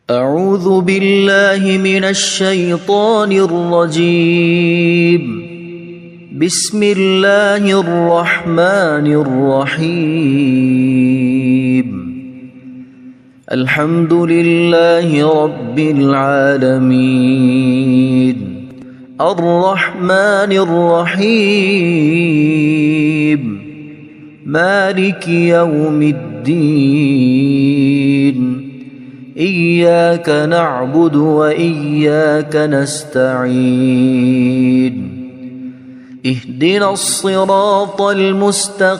أعوذ بالله من الشيطان الرجيم. بسم الله الرحمن الرحيم. الحمد لله رب العالمين الرحمن الرحيم مالك يوم الدين إياك نعبد وإياك نستعين اهدنا الصراط المستقيم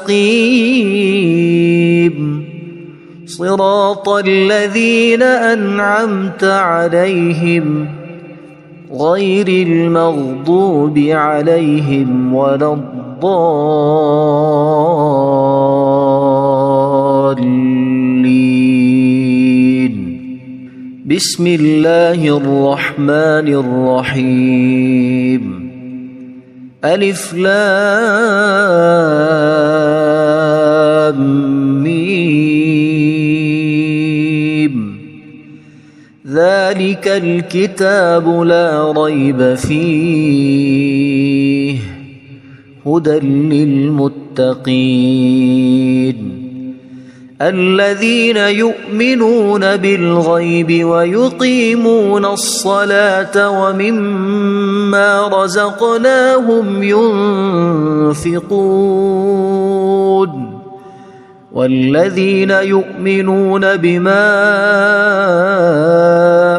صراط الذين أنعمت عليهم غير المغضوب عليهم ولا الضالين. بسم الله الرحمن الرحيم. ألف لام ميم. ذلك الكتاب لا ريب فيه هدى للمتقين الذين يؤمنون بالغيب ويقيمون الصلاة ومما رزقناهم ينفقون والذين يؤمنون بما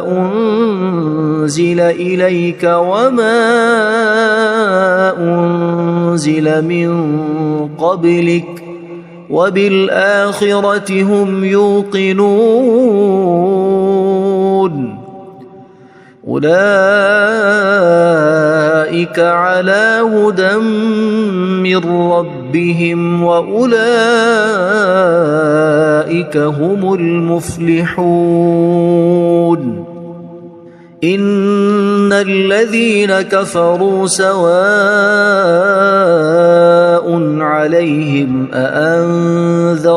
أنزل إليك وما أنزل من قبلك وبالآخرة هم يوقنون أولئك على هدى من ربهم وأولئك هم المفلحون. إن الذين كفروا سواء عليهم أأنذرتهم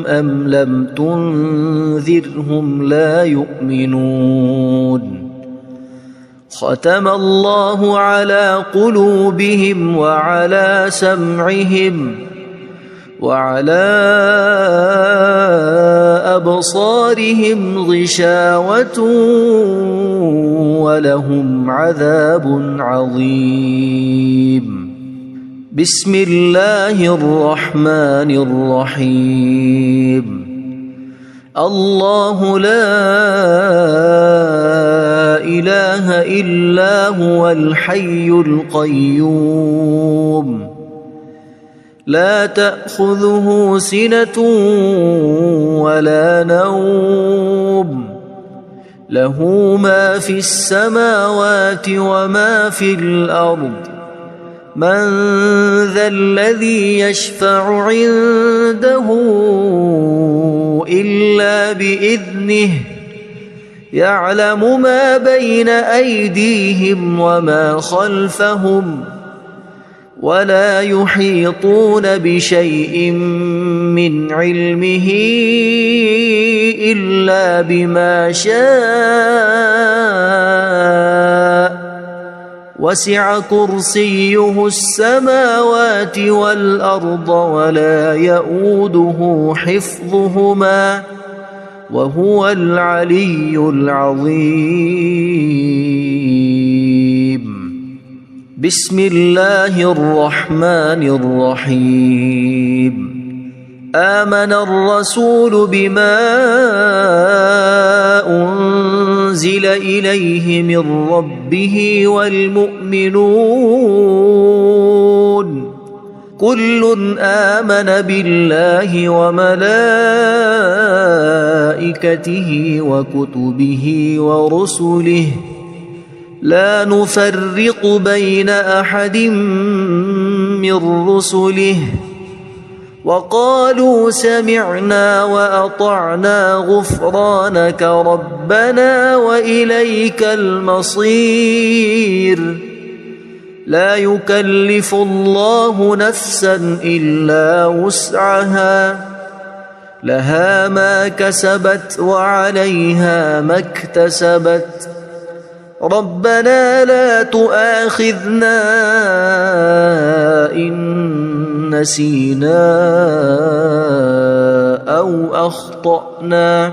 أم لم تنذرهم لا يؤمنون. ختم الله على قلوبهم وعلى سمعهم وعلى أبصارهم غشاوة ولهم عذاب عظيم. بسم الله الرحمن الرحيم. الله لا إله إلا هو الحي القيوم لا تأخذه سنة ولا نوم له ما في السماوات وما في الأرض. من ذا الذي يشفع عنده إلا بإذنه يعلم ما بين أيديهم وما خلفهم ولا يحيطون بشيء من علمه إلا بما شاء وسع كرسيه السماوات والأرض ولا يؤوده حفظهما وهو العلي العظيم. بسم الله الرحمن الرحيم. آمن الرسول بما أنزل إليه من ربه والمؤمنون كل آمن بالله وملائكته وكتبه ورسله لا نفرق بين أحد من رسله وقالوا سمعنا وأطعنا غفرانك ربنا وإليك المصير. لا يكلف الله نفسا إلا وسعها لها ما كسبت وعليها ما اكتسبت ربنا لا تؤاخذنا إن نسينا أو أخطأنا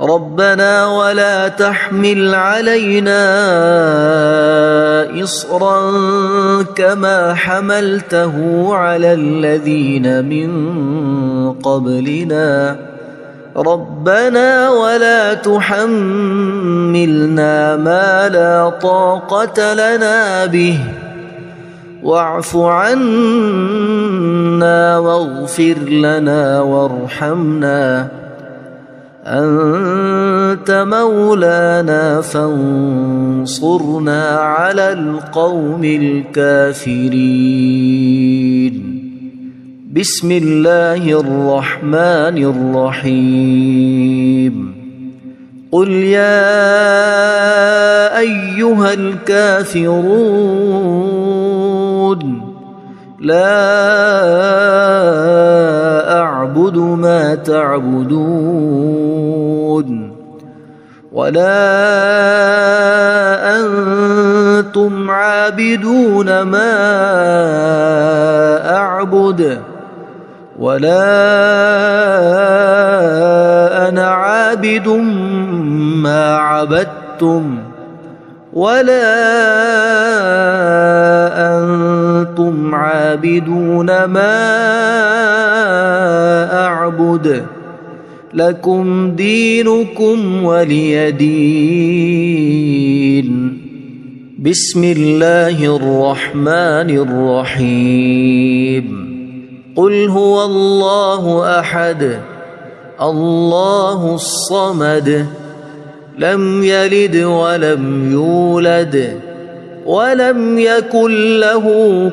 ربنا ولا تحمل علينا إصرا كما حملته على الذين من قبلنا ربنا ولا تحملنا ما لا طاقة لنا به واعف عنا واغفر لنا وارحمنا أنت مولانا فانصرنا على القوم الكافرين بسم الله الرحمن الرحيم قل يا أيها الكافرون لا أعبد ما تعبدون ولا أنتم عابدون ما أعبد ولا أنا عابد ما عبدتم ولا أنتم عابدون ما أعبد لكم دينكم ولي دين بسم الله الرحمن الرحيم قل هو الله أحد الله الصمد لم يلد ولم يولد ولم يكن له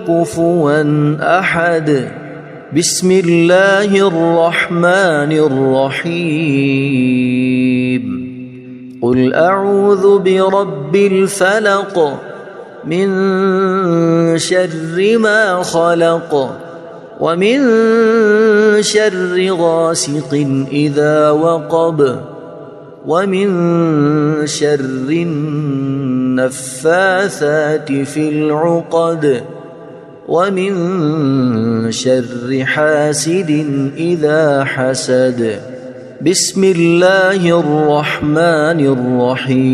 كفوا أحد بسم الله الرحمن الرحيم قل أعوذ برب الفلق من شر ما خلق ومن شر غاسق إذا وقب ومن شر النفاثات في العقد ومن شر حاسد إذا حسد بسم الله الرحمن الرحيم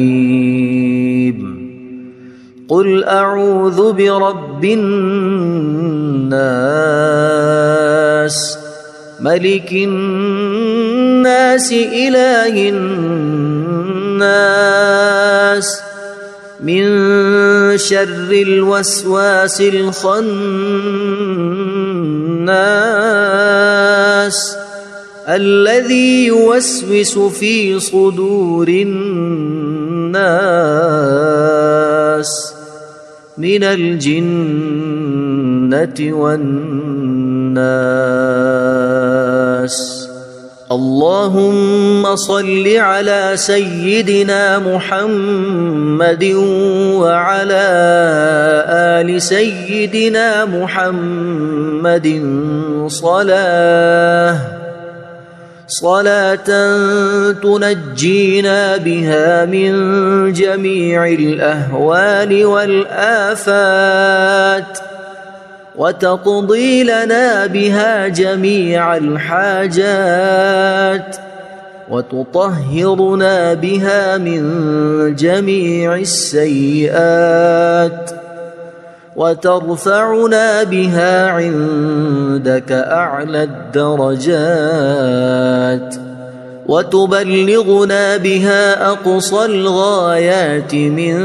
قل أعوذ برب الناس ملك الناس إله الناس من شر الوسواس الخناس الذي يوسوس في صدور الناس من الجنة والناس اللهم صل على سيدنا محمد وعلى آل سيدنا محمد صلاة تنجينا بها من جميع الأهوال والآفات وتقضي لنا بها جميع الحاجات وتطهرنا بها من جميع السيئات وترفعنا بها عندك أعلى الدرجات وتبلغنا بها أقصى الغايات من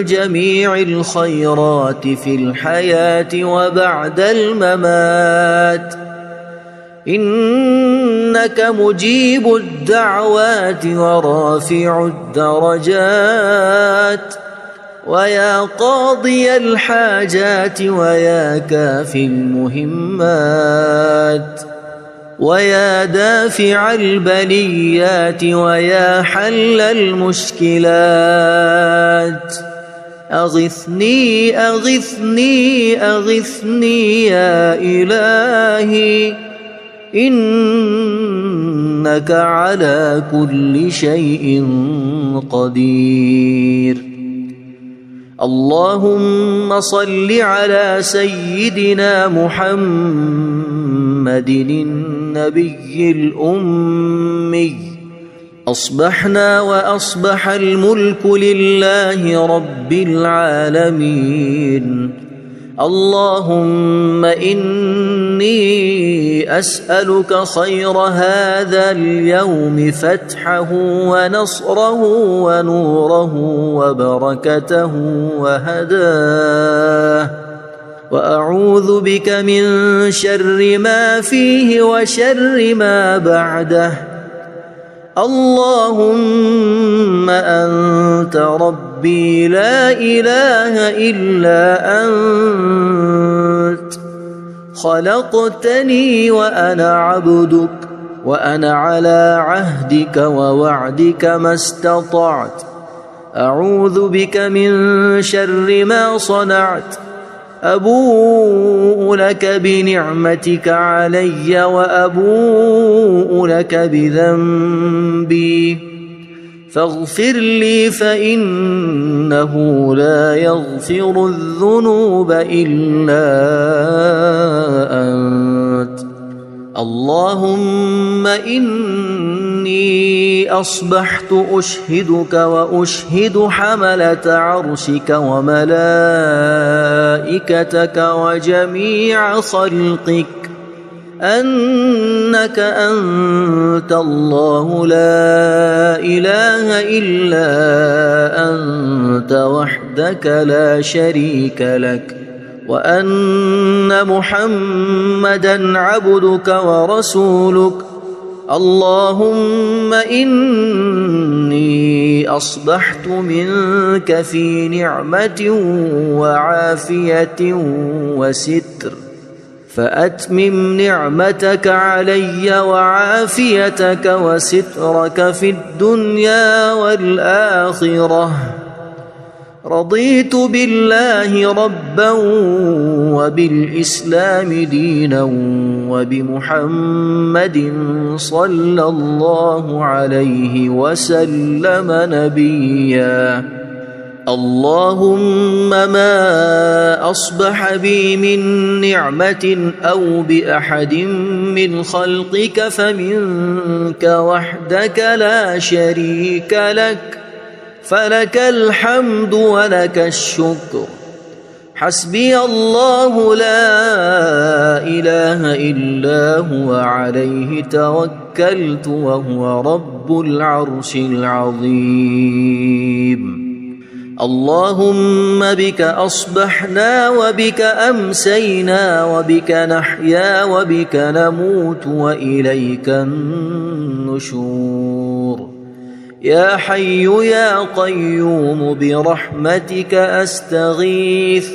جميع الخيرات في الحياة وبعد الممات إنك مجيب الدعوات ورافع الدرجات ويا قاضي الحاجات ويا كافي المهمات ويا دافع البليات ويا حل المشكلات أغثني أغثني أغثني يا إلهي إنك على كل شيء قدير. اللهم صل على سيدنا محمد النبي الأمي. أصبحنا وأصبح الملك لله رب العالمين. اللهم إني أسألك خير هذا اليوم، فتحه ونصره ونوره وبركته وهداه، وأعوذ بك من شر ما فيه وشر ما بعده. اللهم أنت ربي لا إله إلا أنت، خلقتني وأنا عبدك، وأنا على عهدك ووعدك ما استطعت. أعوذ بك من شر ما صنعت. أبوء لك بنعمتك علي وأبوء لك بذنبي، فاغفر لي فإنه لا يغفر الذنوب إلا أنت. اللهم إني أصبحت أشهدك وأشهد حملة عرشك وملائكتك وجميع خلقك أنك أنت الله لا إله إلا أنت وحدك لا شريك لك، وأن محمدًا عبدك ورسولك. اللهم إني أصبحت منك في نعمة وعافية وستر، فأتمم نعمتك علي وعافيتك وسترك في الدنيا والآخرة. رضيت بالله ربا وبالإسلام دينا وبمحمد صلى الله عليه وسلم نبيا. اللهم ما أصبح بي من نعمة أو بأحد من خلقك فمنك وحدك لا شريك لك، فلك الحمد ولك الشكر. حسبي الله لا إله إلا هو عليه توكلت وهو رب العرش العظيم. اللهم بك أصبحنا وبك أمسينا وبك نحيا وبك نموت وإليك النشور. يا حي يا قيوم برحمتك أستغيث،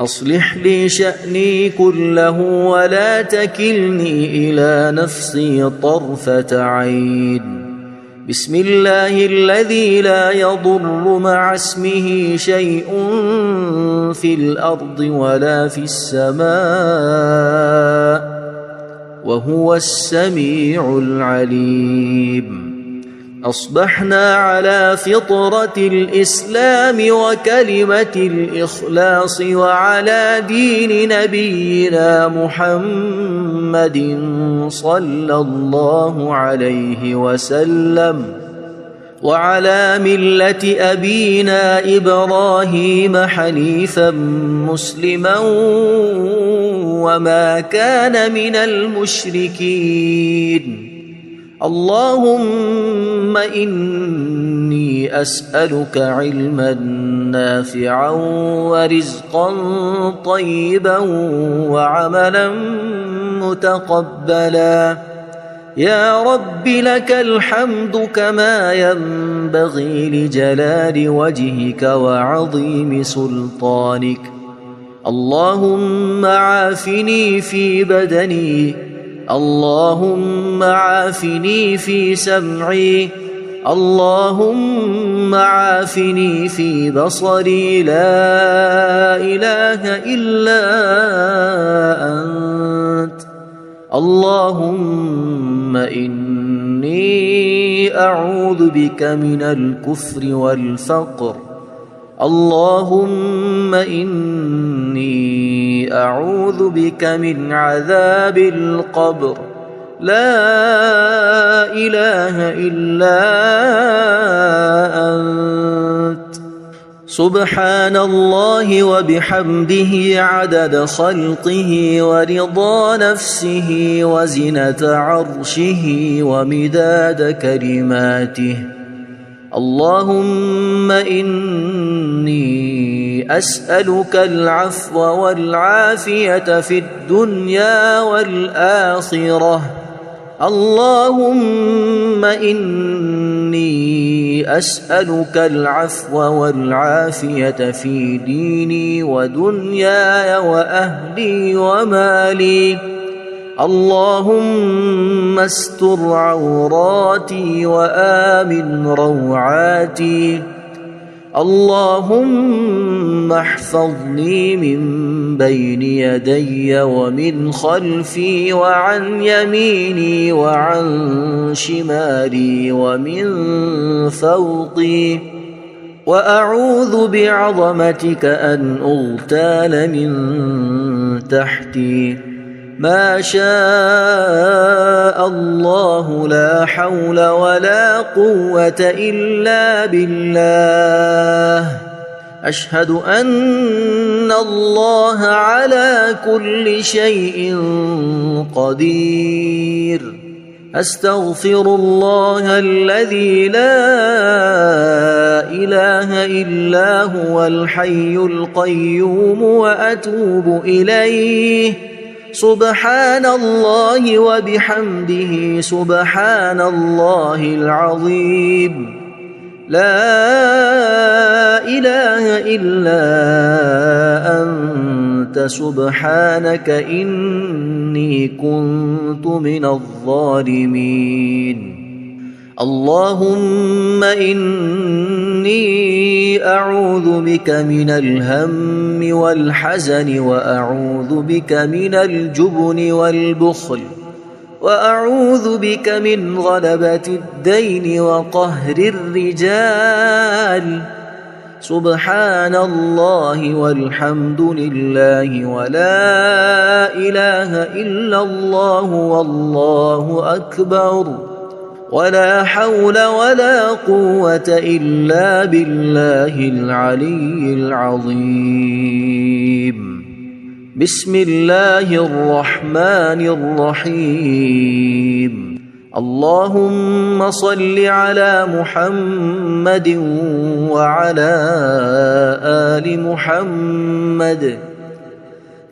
أصلح لي شأني كله ولا تكلني إلى نفسي طرفة عين. بسم الله الذي لا يضر مع اسمه شيء في الأرض ولا في السماء وهو السميع العليم. أصبحنا على فطرة الإسلام وكلمة الإخلاص وعلى دين نبينا محمد صلى الله عليه وسلم، وعلى ملة أبينا إبراهيم حنيفا مسلما وما كان من المشركين. اللهم إني أسألك علما نافعا ورزقا طيبا وعملا متقبلا. يا رب لك الحمد كما ينبغي لجلال وجهك وعظيم سلطانك. اللهم عافني في بدني، اللهم عافني في سمعي، اللهم عافني في بصري. لا إله إلا أنت. اللهم إني أعوذ بك من الكفر والفقر. اللهم إني أعوذ بك من عذاب القبر. لا إله إلا أنت. سبحان الله وبحمده عدد خلقه ورضا نفسه وزنة عرشه ومداد كلماته. اللهم إني أسألك العفو والعافية في الدنيا والآخرة. اللهم إني أسألك العفو والعافية في ديني ودنياي وأهلي ومالي. اللهم استر عوراتي وآمن روعاتي. اللهم احفظني من بين يدي ومن خلفي وعن يميني وعن شمالي ومن فوقي. وأعوذ بعظمتك أن أغتال من تحتي. ما شاء الله لا حول ولا قوة إلا بالله. أشهد أن الله على كل شيء قدير. أستغفر الله الذي لا إله إلا هو الحي القيوم وأتوب إليه. سبحان الله وبحمده سبحان الله العظيم. لا إله إلا أنت سبحانك إني كنت من الظالمين. اللهم إني أعوذ بك من الهم والحزن وأعوذ بك من الجبن والبخل وأعوذ بك من غلبة الدين وقهر الرجال. سبحان الله والحمد لله ولا إله إلا الله والله أكبر ولا حول ولا قوة إلا بالله العلي العظيم. بسم الله الرحمن الرحيم. اللهم صل على محمد وعلى آل محمد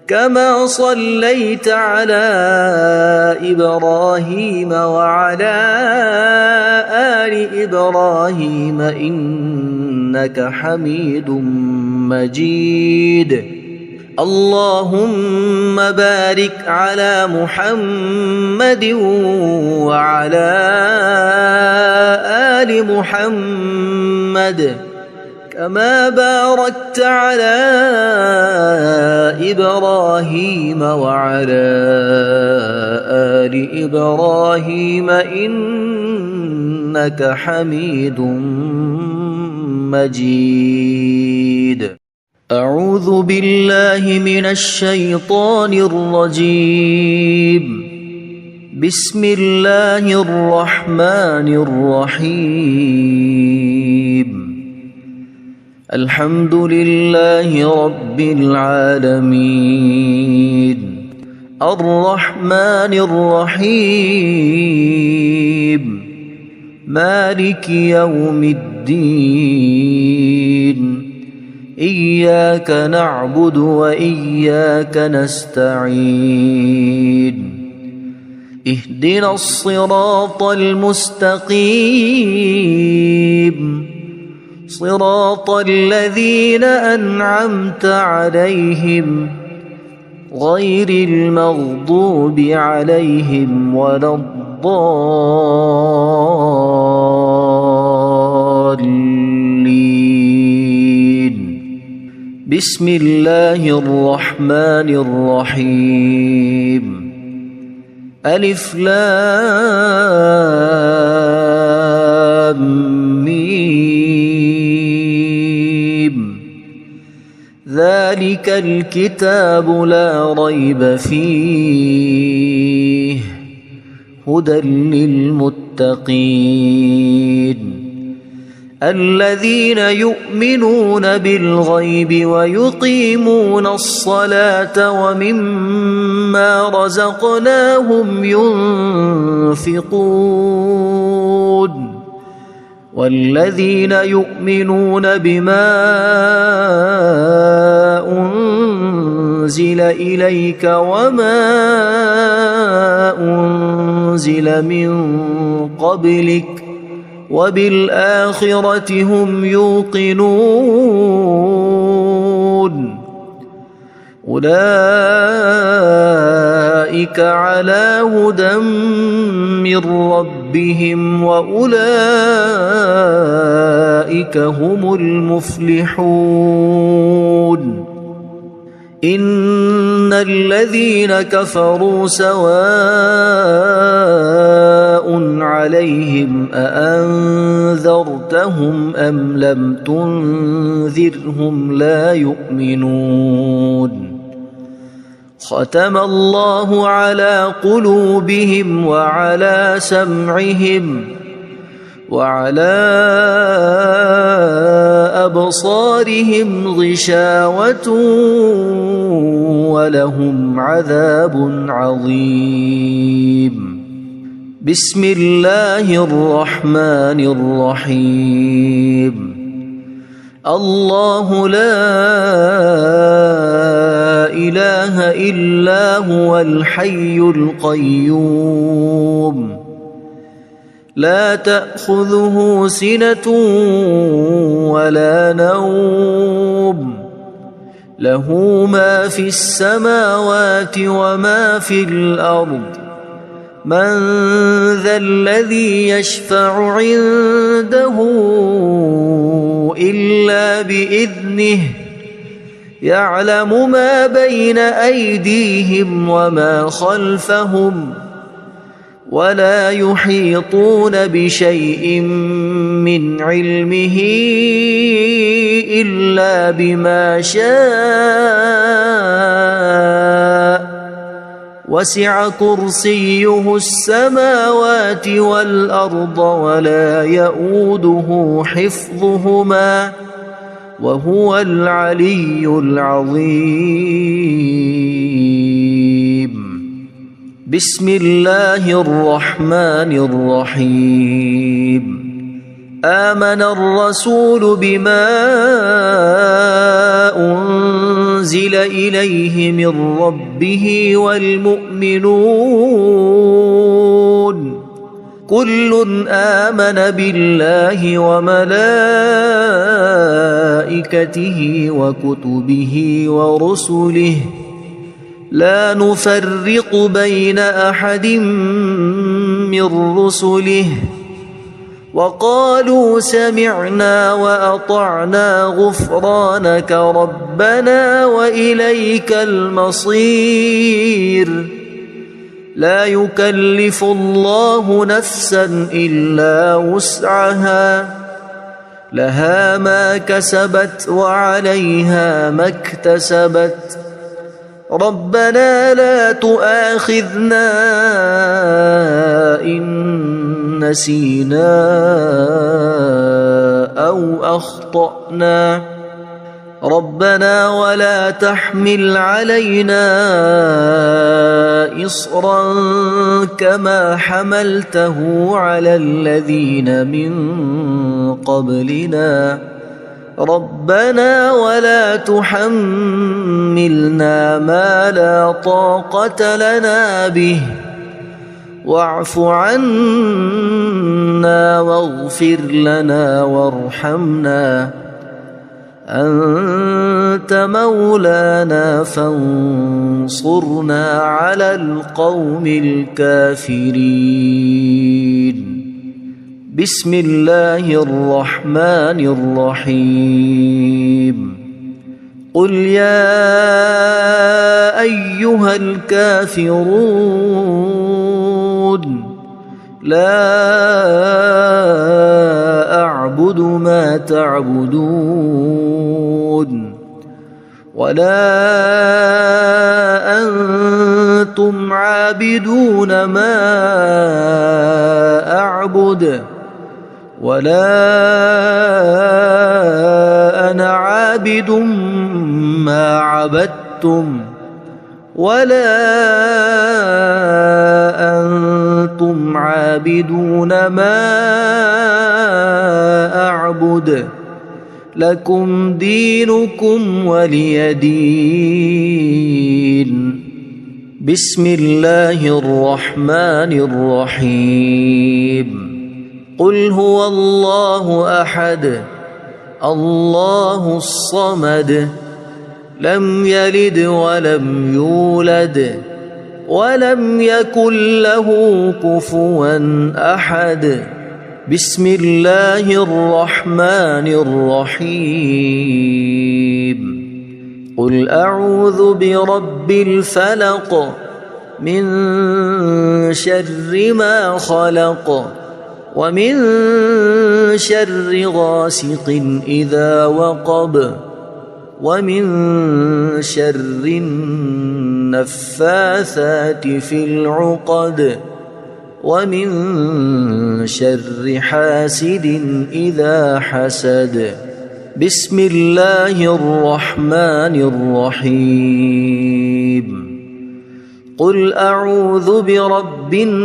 كما صليت على إبراهيم وعلى آل إبراهيم إنك حميد مجيد. اللهم بارك على محمد وعلى آل محمد كما باركت على إبراهيم وعلى آل إبراهيم إنك حميد مجيد. أعوذ بالله من الشيطان الرجيم. بسم الله الرحمن الرحيم. الحمد لله رب العالمين. الرحمن الرحيم. مالك يوم الدين. إياك نعبد وإياك نستعين. اهدنا الصراط المستقيم. صراط الذين أنعمت عليهم غير المغضوب عليهم ولا الضالين. بسم الله الرحمن الرحيم. ألف لام ميم ذلك الكتاب لا ريب فيه هدى للمتقين الذين يؤمنون بالغيب ويقيمون الصلاة ومما رزقناهم ينفقون والذين يؤمنون بما أنزل إليك وما أنزل من قبلك وبالآخرة هم يوقنون أولئك على هدى من ربهم وأولئك هم المفلحون إن الذين كفروا سواء عليهم أأنذرتهم أم لم تنذرهم لا يؤمنون ختم الله على قلوبهم وعلى سمعهم وعلى أبصارهم غشاوة ولهم عذاب عظيم بسم الله الرحمن الرحيم الله لا إله إلا هو الحي القيوم لا تأخذه سنة ولا نوم له ما في السماوات وما في الأرض من ذا الذي يشفع عنده إلا بإذنه يعلم ما بين أيديهم وما خلفهم ولا يحيطون بشيء من علمه إلا بما شاء وسع كرسيه السماوات والأرض ولا يؤوده حفظهما وهو العلي العظيم بسم الله الرحمن الرحيم آمن الرسول بما أنزل إليه من ربه والمؤمنون كل آمن بالله وملائكته وكتبه ورسله لا نفرق بين أحد من رسله وقالوا سمعنا وأطعنا غفرانك ربنا وإليك المصير لا يكلف الله نفسا إلا وسعها لها ما كسبت وعليها ما اكتسبت ربنا لا تؤاخذنا إن نسينا أو أخطأنا ربنا ولا تحمل علينا إصرا كما حملته على الذين من قبلنا ربنا ولا تحملنا ما لا طاقة لنا به واعف عنا واغفر لنا وارحمنا أنت مولانا فانصرنا على القوم الكافرين بسم الله الرحمن الرحيم قل يا أيها الكافرون لا أعبد ما تعبدون ولا أنتم عابدون ما أعبد ولا أنا عابد ما عبدتم ولا أنتم عابدون ما أعبد لكم دينكم ولي دين. بسم الله الرحمن الرحيم. قل هو الله أحد الله الصمد لم يلد ولم يولد ولم يكن له كفوا أحد. بسم الله الرحمن الرحيم. قل أعوذ برب الفلق من شر ما خلق ومن شر غاسق إذا وقب ومن شر النفاثات في العقد ومن شر حاسد إذا حسد. بسم الله الرحمن الرحيم. قل أعوذ برب الناس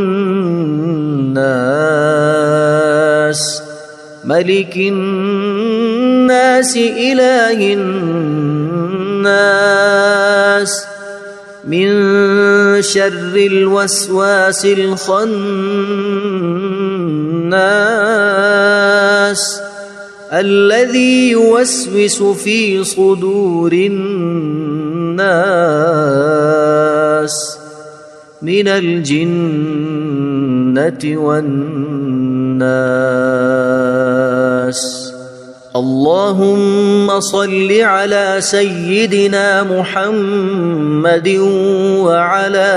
ملك الناس إله الناس من شر الوسواس الخناس الذي يوسوس في صدور الناس من الجنة والناس. اللهم صل على سيدنا محمد وعلى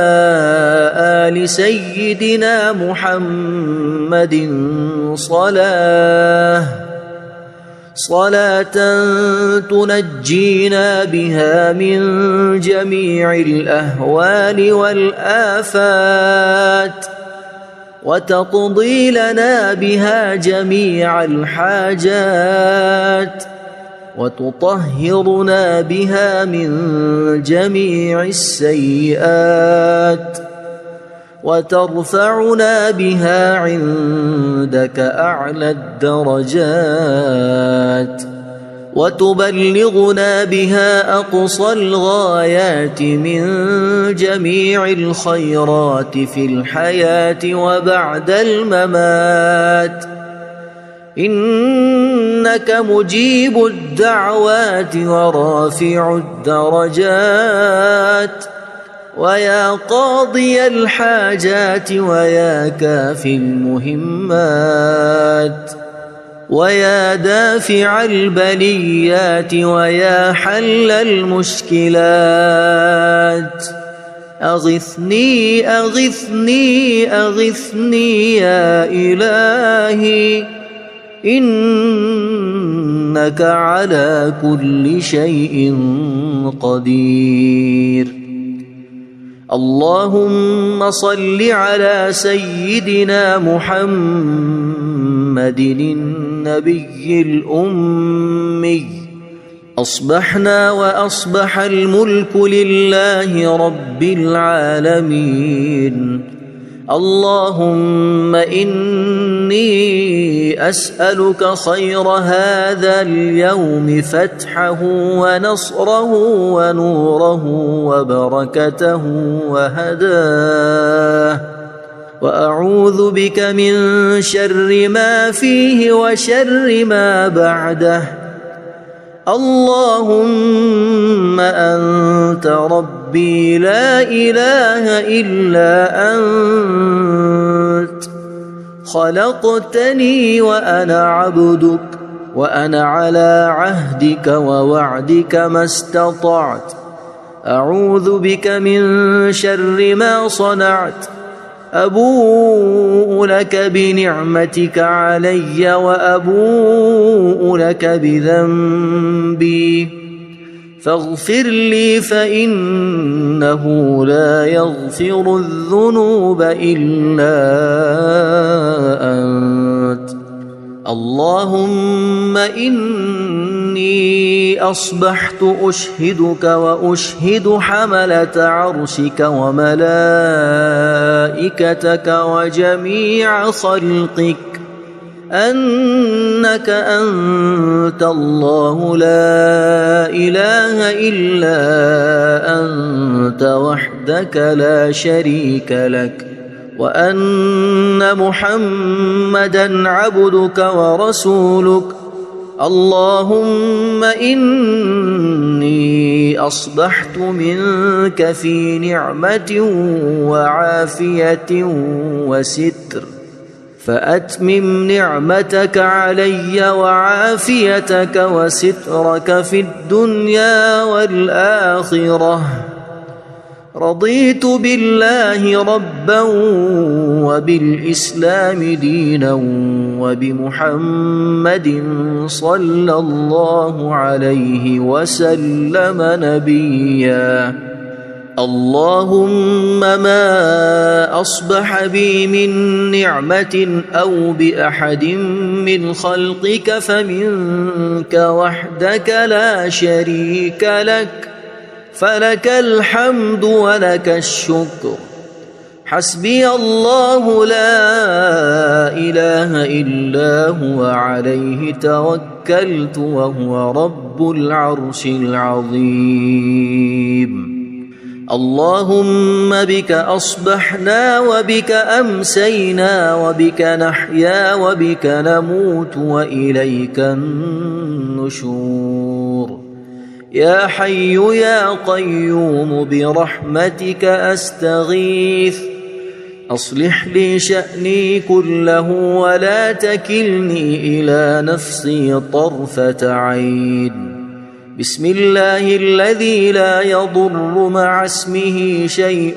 آل سيدنا محمد صلاة تنجينا بها من جميع الأهوال والآفات وتقضي لنا بها جميع الحاجات وتطهرنا بها من جميع السيئات وترفعنا بها عندك أعلى الدرجات وتبلغنا بها أقصى الغايات من جميع الخيرات في الحياة وبعد الممات. إنك مجيب الدعوات ورافع الدرجات ويا قاضي الحاجات ويا كافي المهمات ويا دافع البليات ويا حل المشكلات. أغثني أغثني أغثني يا إلهي إنك على كل شيء قدير. اللهم صل على سيدنا محمد النبي الأمي. أصبحنا وأصبح الملك لله رب العالمين. اللهم إني أسألك خير هذا اليوم فتحه ونصره ونوره وبركته وهداه وأعوذ بك من شر ما فيه وشر ما بعده. اللهم أنت ربي لا إله إلا أنت خلقتني وأنا عبدك وأنا على عهدك ووعدك ما استطعت. أعوذ بك من شر ما صنعت أبوء لك بنعمتك علي وأبوء لك بذنبي فاغفر لي فإنه لا يغفر الذنوب إلا أنت. اللهم إني أصبحت أشهدك وأشهد حملة عرشك وملائكتك وجميع خلقك أنك أنت الله لا إله إلا أنت وحدك لا شريك لك وأن محمدًا عبدك ورسولك. اللهم إني أصبحت منك في نعمة وعافية وستر فأتمم نعمتك علي وعافيتك وسترك في الدنيا والآخرة. رضيت بالله ربا وبالإسلام دينا وبمحمد صلى الله عليه وسلم نبيا. اللهم ما أصبح بي من نعمة أو بأحد من خلقك فمنك وحدك لا شريك لك فلك الحمد ولك الشكر. حسبي الله لا إله إلا هو عليه توكلت وهو رب العرش العظيم. اللهم بك أصبحنا وبك أمسينا وبك نحيا وبك نموت وإليك النشور. يا حي يا قيوم برحمتك أستغيث أصلح لي شأني كله ولا تكلني إلى نفسي طرفة عين. بسم الله الذي لا يضر مع اسمه شيء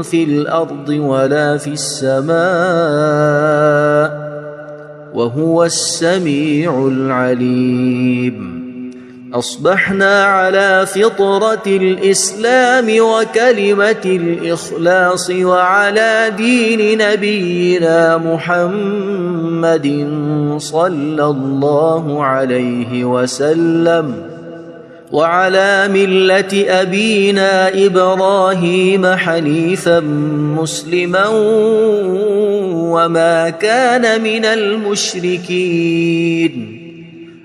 في الأرض ولا في السماء وهو السميع العليم. أصبحنا على فطرة الإسلام وكلمة الإخلاص وعلى دين نبينا محمد صلى الله عليه وسلم وعلى ملة أبينا إبراهيم حنيفا مسلما وما كان من المشركين.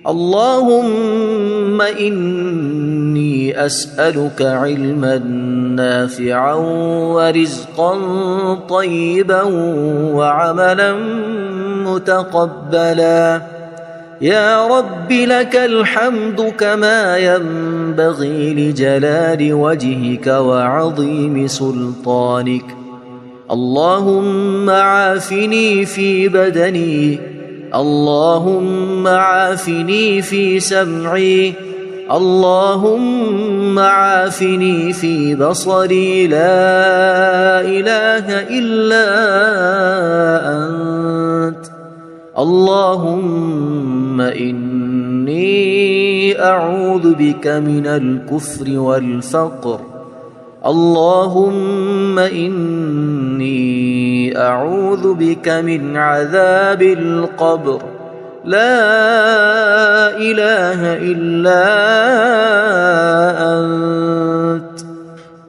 اللهم إني أسألك علما نافعا ورزقا طيبا وعملا متقبلا. يا رب لك الحمد كما ينبغي لجلال وجهك وعظيم سلطانك. اللهم عافني في بدني اللهم عافني في سمعي اللهم عافني في بصري لا إله إلا أنت. اللهم إني أعوذ بك من الكفر والفقر. اللهم إني أعوذ بك من عذاب القبر. لا إله إلا أنت.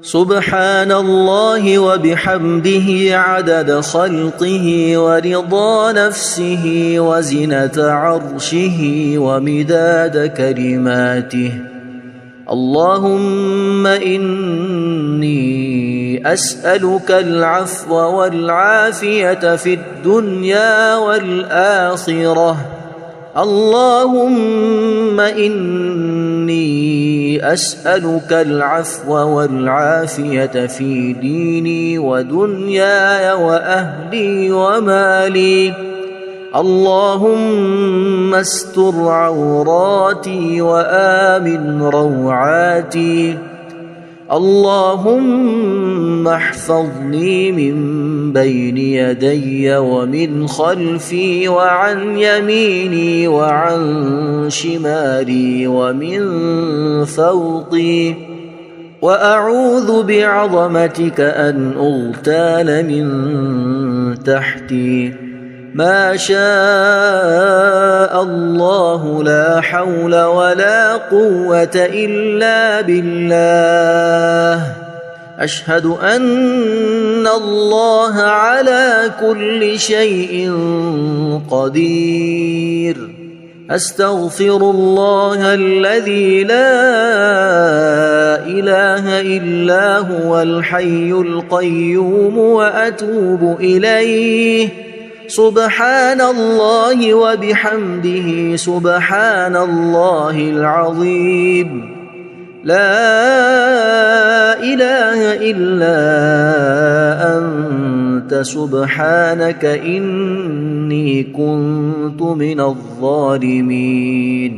سبحان الله وبحمده عدد خلقه ورضا نفسه وزنة عرشه ومداد كلماته. اللهم إني أسألك العفو والعافية في الدنيا والآخرة. اللهم إني أسألك العفو والعافية في ديني ودنياي وأهلي ومالي. اللهم استر عوراتي وآمن روعاتي. اللهم احفظني من بين يدي ومن خلفي وعن يميني وعن شمالي ومن فوقي، وأعوذ بعظمتك أن أغتال من تحتي. ما شاء الله لا حول ولا قوة إلا بالله. أشهد أن الله على كل شيء قدير. أستغفر الله الذي لا إله إلا هو الحي القيوم وأتوب إليه. سبحان الله وبحمده سبحان الله العظيم. لا إله إلا أنت سبحانك إني كنت من الظالمين.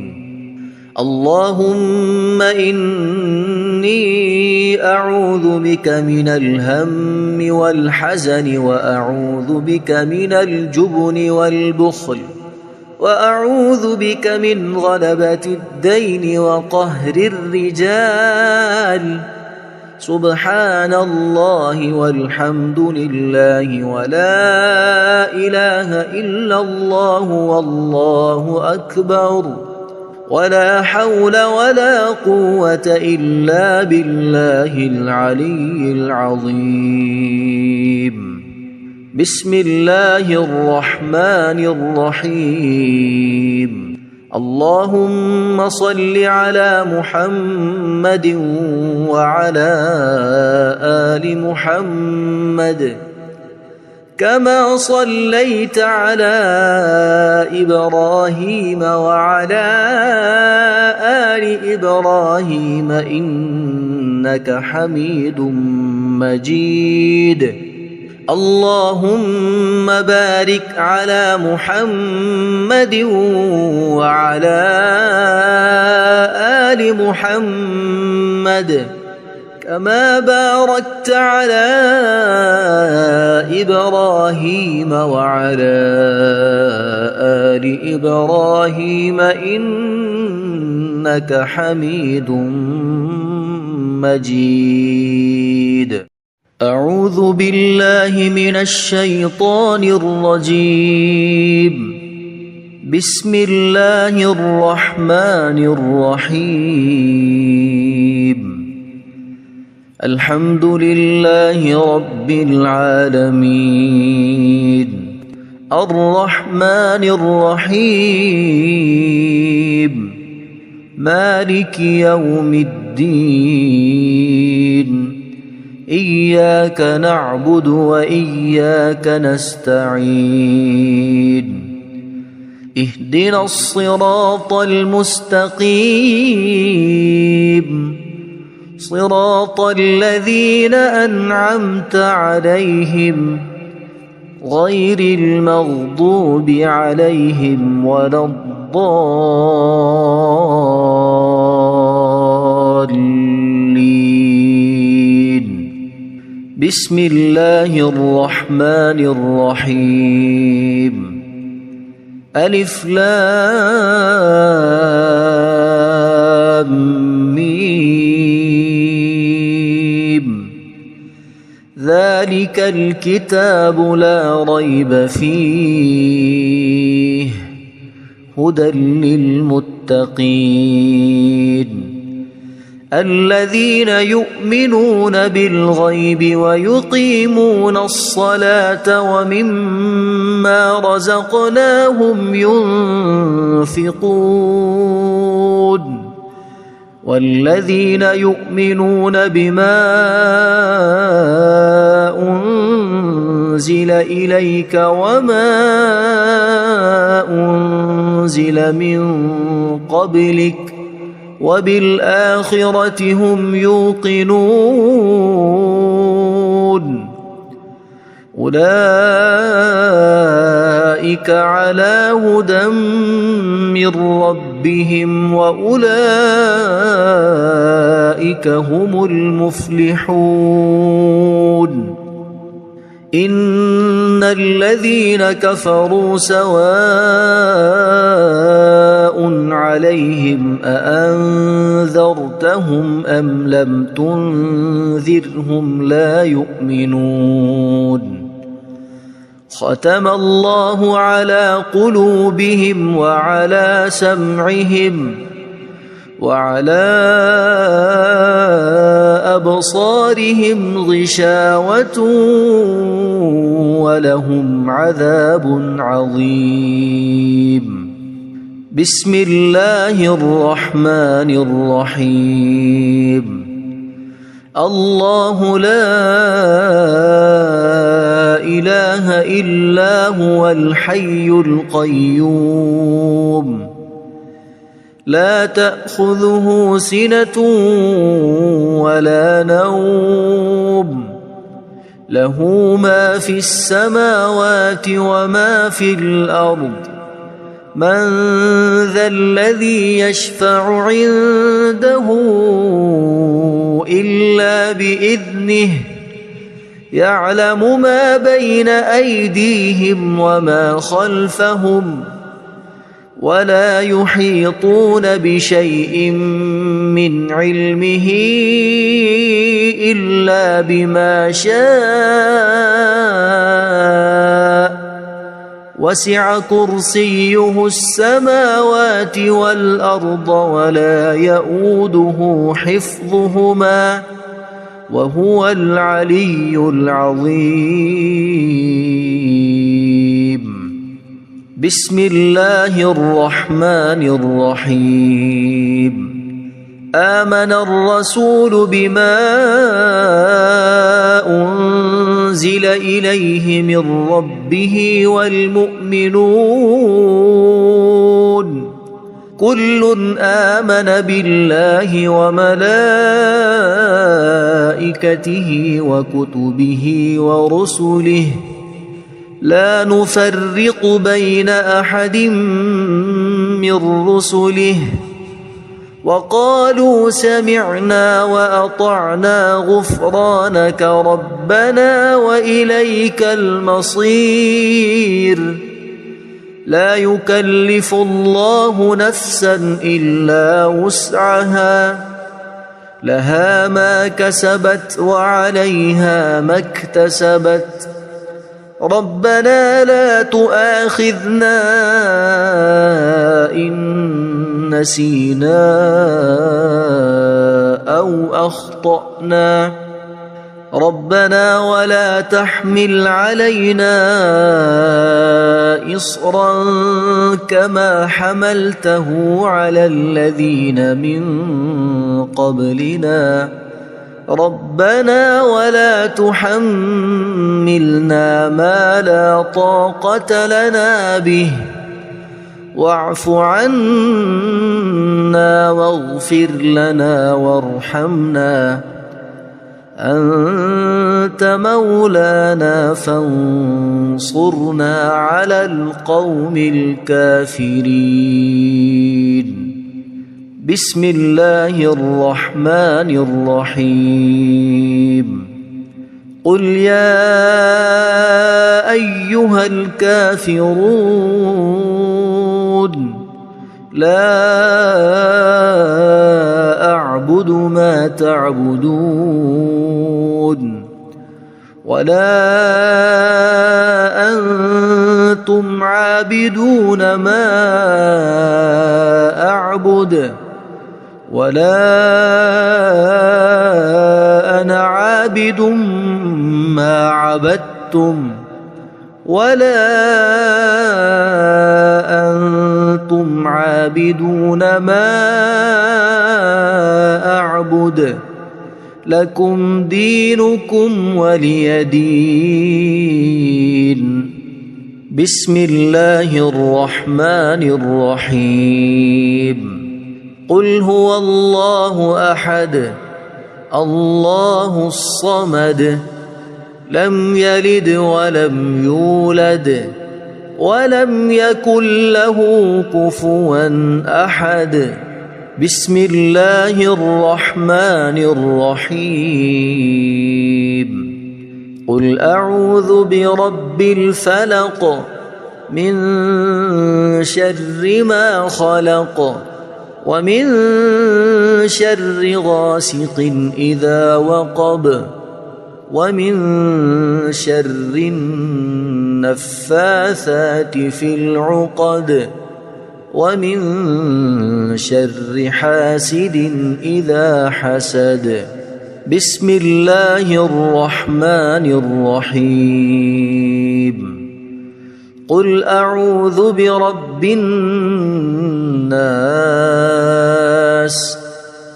اللهم إني أعوذ بك من الهم والحزن، وأعوذ بك من الجبن والبخل، وأعوذ بك من غلبة الدين وقهر الرجال. سبحان الله والحمد لله ولا إله إلا الله والله أكبر، ولا حول ولا قوة إلا بالله العلي العظيم. بسم الله الرحمن الرحيم. اللهم صل على محمد وعلى آل محمد كما صليت على إبراهيم وعلى آل إبراهيم إنك حميد مجيد. اللهم بارك على محمد وعلى آل محمد كما باركت على إبراهيم وعلى آل إبراهيم إنك حميد مجيد. أعوذ بالله من الشيطان الرجيم. بسم الله الرحمن الرحيم. الحمد لله رب العالمين. الرحمن الرحيم. مالك يوم الدين. إياك نعبد وإياك نستعين. اهدنا الصراط المستقيم، صراط الذين أنعمت عليهم غير المغضوب عليهم ولا الضالين. بسم الله الرحمن الرحيم. ألف لام ميم. ذلك الكتاب لا ريب فيه هدى للمتقين الذين يؤمنون بالغيب ويقيمون الصلاة ومما رزقناهم ينفقون والذين يؤمنون بما أنزل إليك وما أنزل من قبلك وبالآخرة هم يوقنون أولئك على هدى من ربهم وأولئك هم المفلحون إن الذين كفروا سواء عليهم أأنذرتهم أم لم تنذرهم لا يؤمنون ختم الله على قلوبهم وعلى سمعهم وعلى أبصارهم غشاوة ولهم عذاب عظيم بسم الله الرحمن الرحيم الله لا إله إلا هو الحي القيوم لا تأخذه سنة ولا نوم له ما في السماوات وما في الأرض من ذا الذي يشفع عنده إلا بإذنه يعلم ما بين أيديهم وما خلفهم ولا يحيطون بشيء من علمه إلا بما شاء وسع كرسيه السماوات والأرض ولا يؤوده حفظهما وهو العلي العظيم بسم الله الرحمن الرحيم آمن الرسول بما أنزل إليه من ربه والمؤمنون كل آمن بالله وملائكته وكتبه ورسله لا نفرق بين أحد من رسله وقالوا سمعنا وأطعنا غفرانك ربنا وإليك المصير لا يكلف الله نفسا إلا وسعها لها ما كسبت وعليها ما اكتسبت ربنا لا تؤاخذنا إن نسينا أو أخطأنا ربنا ولا تحمل علينا إصرا كما حملته على الذين من قبلنا ربنا ولا تحملنا ما لا طاقة لنا به واعف عنا واغفر لنا وارحمنا أنت مولانا فانصرنا على القوم الكافرين بسم الله الرحمن الرحيم قل يا أيها الكافرون لا أعبد ما تعبدون ولا أنتم عابدون ما أعبد ولا أنا عابد ما عبدتم ولا أنتم عابدون ما أعبد لكم دينكم ولي دين بسم الله الرحمن الرحيم قل هو الله أحد الله الصمد لم يلد ولم يولد ولم يكن له كفوا أحد. بسم الله الرحمن الرحيم. قل أعوذ برب الفلق من شر ما خلق ومن شر غاسق إذا وقب ومن شر النفاثات في العقد ومن شر حاسد إذا حسد. بسم الله الرحمن الرحيم. قل أعوذ برب الناس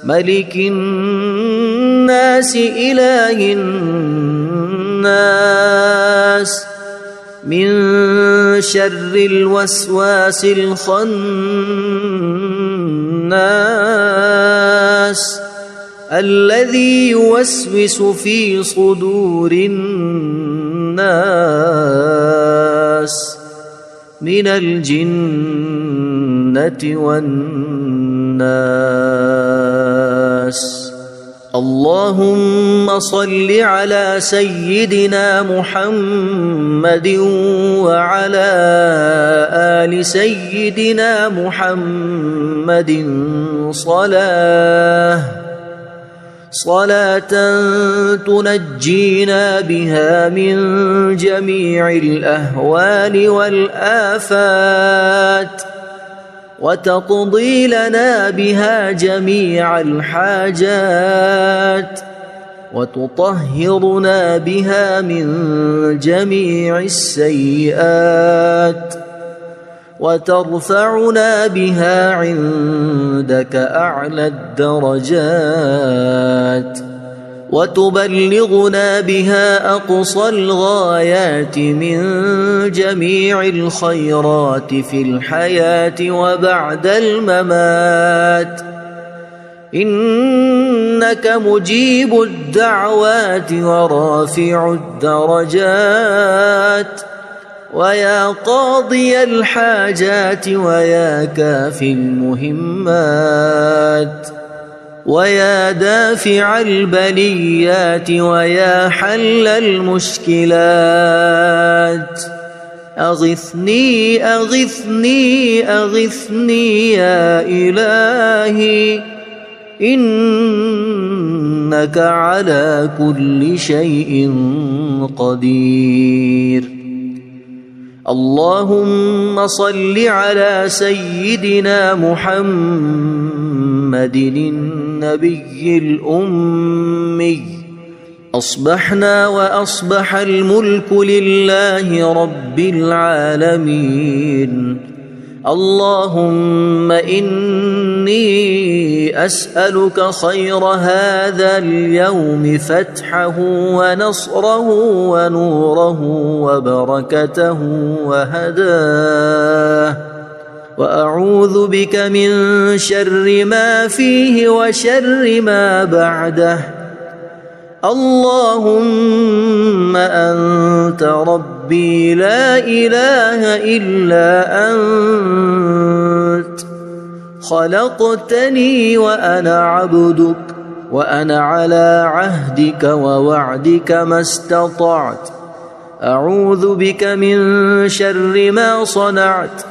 ملك الناس إله الناس من شر الوسواس الخناس الذي يوسوس في صدور الناس من الجنة والناس. اللهم صل على سيدنا محمد وعلى آل سيدنا محمد صلاة تنجينا بها من جميع الأهوال والآفات وتقضي لنا بها جميع الحاجات وتطهرنا بها من جميع السيئات وترفعنا بها عندك أعلى الدرجات وتبلغنا بها أقصى الغايات من جميع الخيرات في الحياة وبعد الممات. إنك مجيب الدعوات ورافع الدرجات ويا قاضي الحاجات ويا كافي المهمات ويا دافع البليات ويا حل المشكلات. أغثني أغثني أغثني يا إلهي إنك على كل شيء قدير. اللهم صل على سيدنا محمد النبي الأمي. أصبحنا وأصبح الملك لله رب العالمين. اللهم إني أسألك خير هذا اليوم فتحه ونصره ونوره وبركته وهداه وأعوذ بك من شر ما فيه وشر ما بعده. اللهم أنت ربي لا إله إلا أنت خلقتني وأنا عبدك وأنا على عهدك ووعدك ما استطعت. أعوذ بك من شر ما صنعت.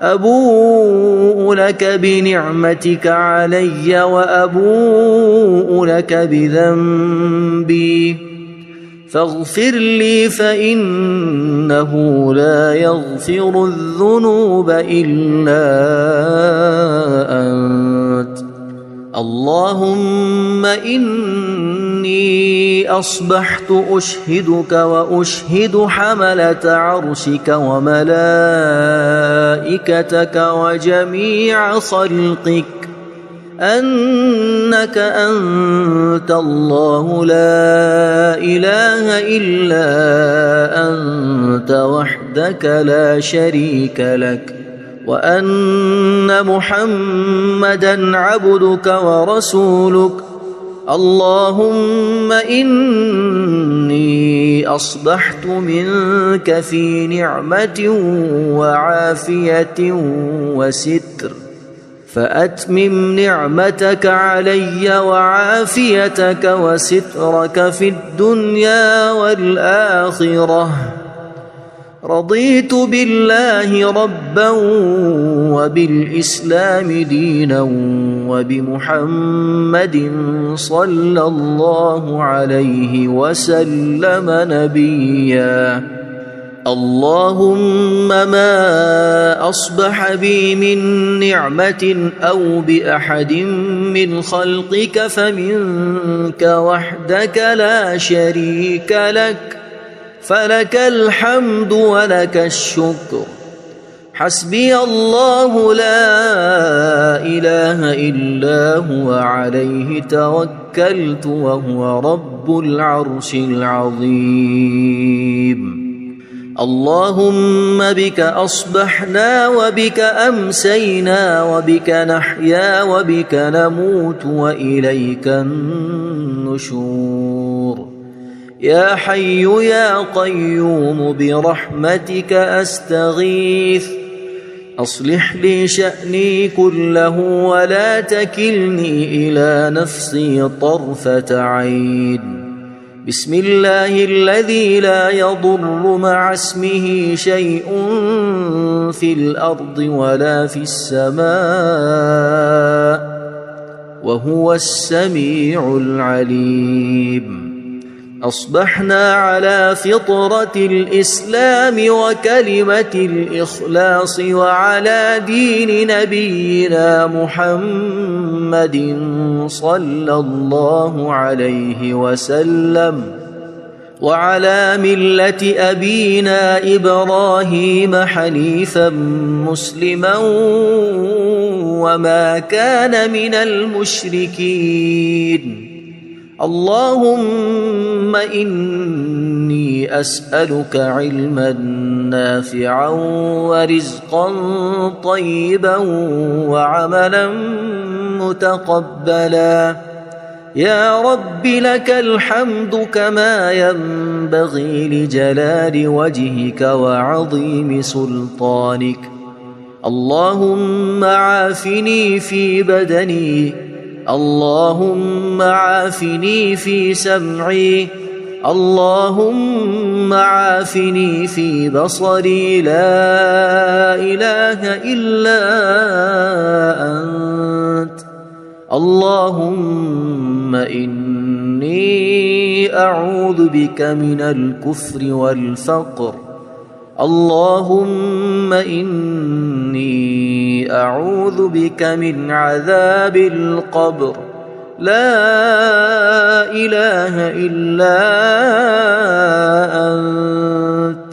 أبوء لك بنعمتك علي وأبوء لك بذنبي فاغفر لي فإنه لا يغفر الذنوب إلا أنت. اللهم إني أصبحت أشهدك وأشهد حملة عرشك وملائكتك وجميع خلقك أنك أنت الله لا إله إلا أنت وحدك لا شريك لك وأن محمدًا عبدك ورسولك. اللهم إني إني أصبحت منك في نعمة وعافية وستر، فأتمم نعمتك علي وعافيتك وسترك في الدنيا والآخرة. رضيت بالله ربا وبالإسلام دينا وبمحمد صلى الله عليه وسلم نبيا. اللهم ما أصبح بي من نعمة أو بأحد من خلقك فمنك وحدك لا شريك لك، فلك الحمد ولك الشكر. حسبي الله لا إله إلا هو عليه توكلت وهو رب العرش العظيم. اللهم بك أصبحنا وبك أمسينا وبك نحيا وبك نموت وإليك النشور. يا حي يا قيوم برحمتك أستغيث، أصلح لي شأني كله ولا تكلني إلى نفسي طرفة عين. بسم الله الذي لا يضر مع اسمه شيء في الأرض ولا في السماء وهو السميع العليم. أصبحنا على فطرة الإسلام وكلمة الإخلاص وعلى دين نبينا محمد صلى الله عليه وسلم وعلى ملة أبينا إبراهيم حنيفا مسلما وما كان من المشركين. اللهم إني أسألك علما نافعا ورزقا طيبا وعملا متقبلا. يا رب لك الحمد كما ينبغي لجلال وجهك وعظيم سلطانك. اللهم عافني في بدني، اللهم عافني في سمعي، اللهم عافني في بصري. لا إله إلا أنت. اللهم إني أعوذ بك من الكفر والفقر. اللهم إني أعوذ بك من عذاب القبر. لا إله إلا أنت.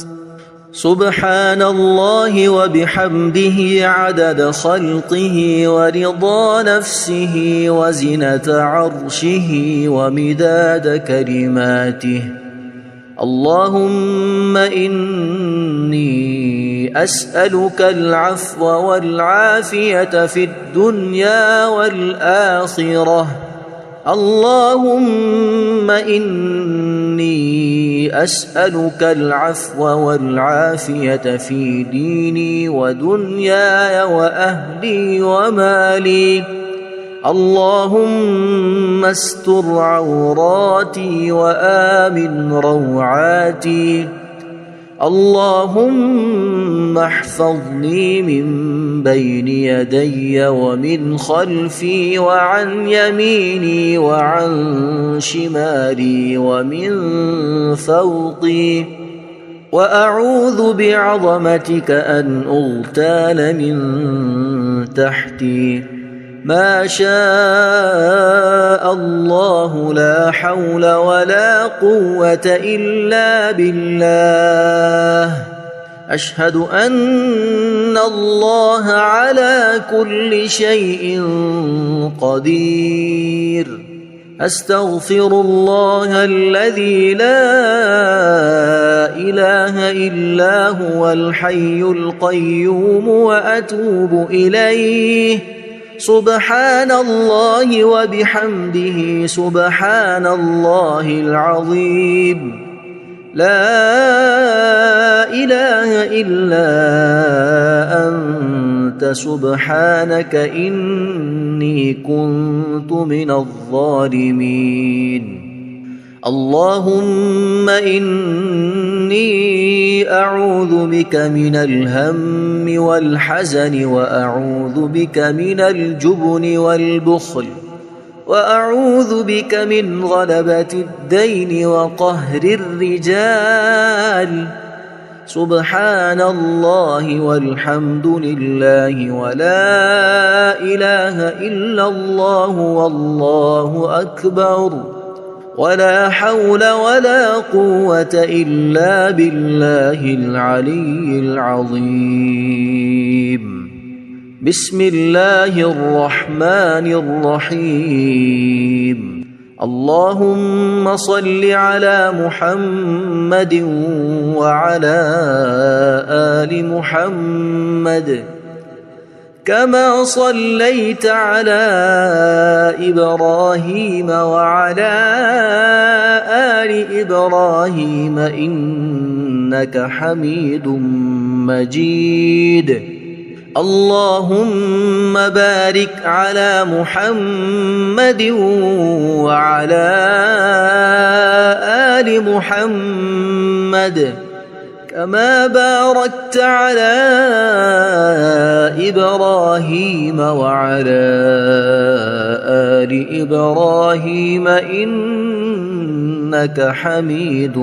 سبحان الله وبحمده عدد خلقه ورضا نفسه وزنة عرشه ومداد كلماته. اللهم إني أسألك العفو والعافية في الدنيا والآخرة. اللهم إني أسألك العفو والعافية في ديني ودنياي وأهلي ومالي. اللهم استر عوراتي وآمن روعاتي. اللهم احفظني من بين يدي ومن خلفي وعن يميني وعن شمالي ومن فوقي. وأعوذ بعظمتك أن أغتال من تحتي. ما شاء الله لا حول ولا قوة إلا بالله. أشهد أن الله على كل شيء قدير. أستغفر الله الذي لا إله إلا هو الحي القيوم وأتوب إليه. سبحان الله وبحمده سبحان الله العظيم. لا إله إلا أنت سبحانك إني كنت من الظالمين. اللهم إني أعوذ بك من الهم والحزن وأعوذ بك من الجبن والبخل وأعوذ بك من غلبة الدين وقهر الرجال. سبحان الله والحمد لله ولا إله إلا الله والله أكبر ولا حول ولا قوة إلا بالله العلي العظيم. بسم الله الرحمن الرحيم. اللهم صل على محمد وعلى آل محمد كما صليت على إبراهيم وعلى آل إبراهيم إنك حميد مجيد. اللهم بارك على محمد وعلى آل محمد كما باركت على إبراهيم وعلى آل إبراهيم إنك حميد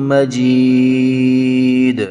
مجيد.